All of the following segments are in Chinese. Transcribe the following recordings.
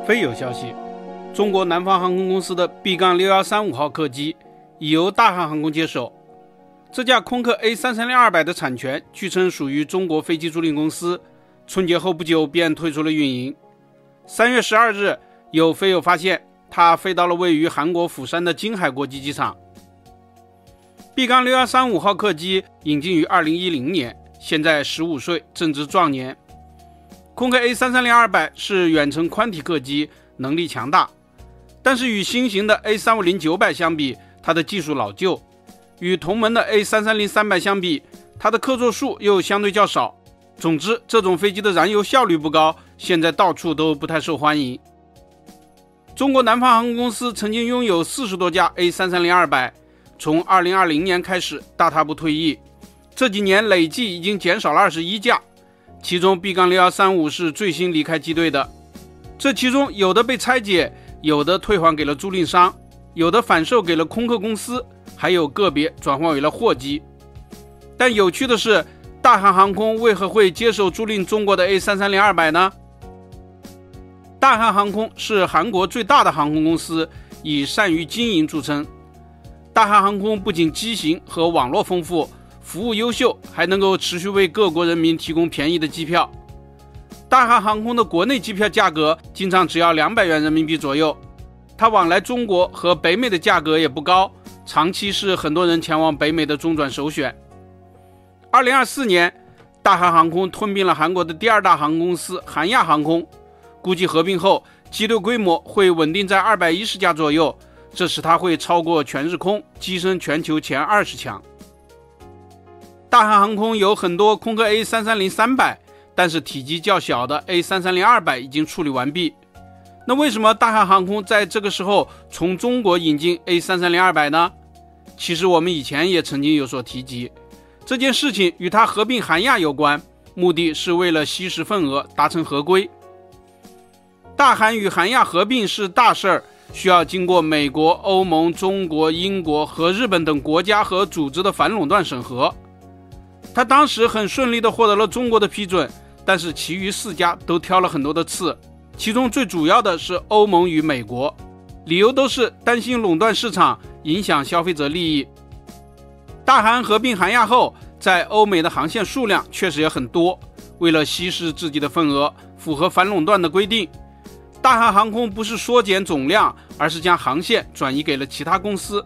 非有消息，中国南方航空公司的 B-6135 号客机已由大韩航空接手。这架空客 A330-200 的产权据称属于中国飞机租赁公司，春节后不久便退出了运营。3月12日，有飞友发现它飞到了位于韩国釜山的金海国际机场。B-6135 号客机引进于2010年，现在15岁，正值壮年。空客 A330-200 是远程宽体客机，能力强大，但是与新型的 A350-900 相比，它的技术老旧；与同门的 A330-300 相比，它的客座数又相对较少。总之，这种飞机的燃油效率不高，现在到处都不太受欢迎。中国南方航空公司曾经拥有40多架 A330-200， 从2020年开始大踏步退役，这几年累计已经减少了21架。其中 B-6135 是最新离开机队的，这其中有的被拆解，有的退还给了租赁商，有的反售给了空客公司，还有个别转换为了货机。但有趣的是，大韩航空为何会接手租赁中国的 A330-200 呢？大韩航空是韩国最大的航空公司，以善于经营著称。大韩航空不仅机型和网络丰富，服务优秀，还能够持续为各国人民提供便宜的机票。大韩航空的国内机票价格经常只要200元人民币左右，它往来中国和北美的价格也不高，长期是很多人前往北美的中转首选。2024年，大韩航空吞并了韩国的第2大航空公司韩亚航空，估计合并后机队规模会稳定在210架左右，这使它会超过全日空，跻身全球前20强。大韩航空有很多空客 A330-300， 但是体积较小的 A330-200 已经处理完毕。那为什么大韩航空在这个时候从中国引进 A330-200 呢？其实我们以前也曾经有所提及，这件事情与它合并韩亚有关，目的是为了稀释份额，达成合规。大韩与韩亚合并是大事儿，需要经过美国、欧盟、中国、英国和日本等国家和组织的反垄断审核。他当时很顺利地获得了中国的批准，但是其余4家都挑了很多的刺，其中最主要的是欧盟与美国，理由都是担心垄断市场，影响消费者利益。大韩合并韩亚后，在欧美的航线数量确实也很多，为了稀释自己的份额，符合反垄断的规定，大韩航空不是缩减总量，而是将航线转移给了其他公司。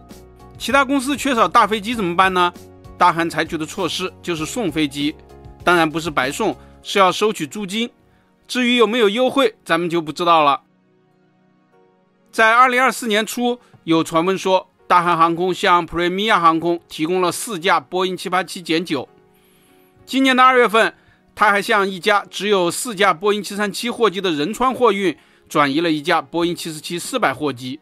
其他公司缺少大飞机怎么办呢？大韩采取的措施就是送飞机，当然不是白送，是要收取租金。至于有没有优惠，咱们就不知道了。在2024年初，有传闻说大韩航空向 Premier 航空提供了4架波音 787-9。今年的2月份，他还向一家只有4架波音737货机的仁川货运转移了一架波音747-400货机。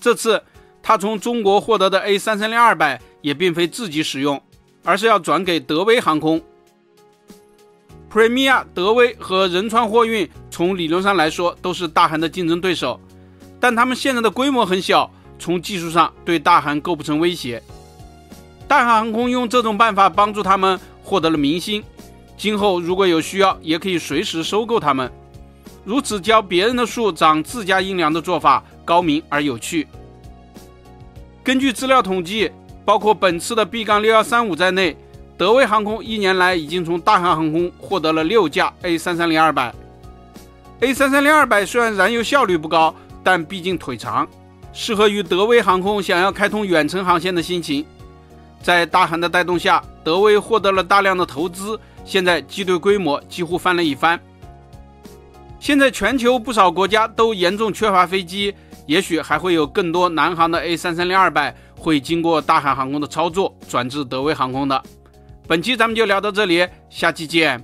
这次他从中国获得的 A330-200 也并非自己使用，而是要转给德威航空。Premier、德威和仁川货运从理论上来说都是大韩的竞争对手，但他们现在的规模很小，从技术上对大韩构不成威胁。大韩航空用这种办法帮助他们获得了民心，今后如果有需要，也可以随时收购他们。如此教别人的树长自家阴凉的做法，高明而有趣。根据资料统计，包括本次的 B-6135 在内，德威航空1年来已经从大韩航空获得了6架 A330-200。A330-200 虽然燃油效率不高，但毕竟腿长，适合于德威航空想要开通远程航线的心情。在大韩的带动下，德威获得了大量的投资，现在机队规模几乎翻了一番。现在全球不少国家都严重缺乏飞机，也许还会有更多南航的 A330-200 会经过大韩航空的操作转至德威航空的。本期咱们就聊到这里，下期见。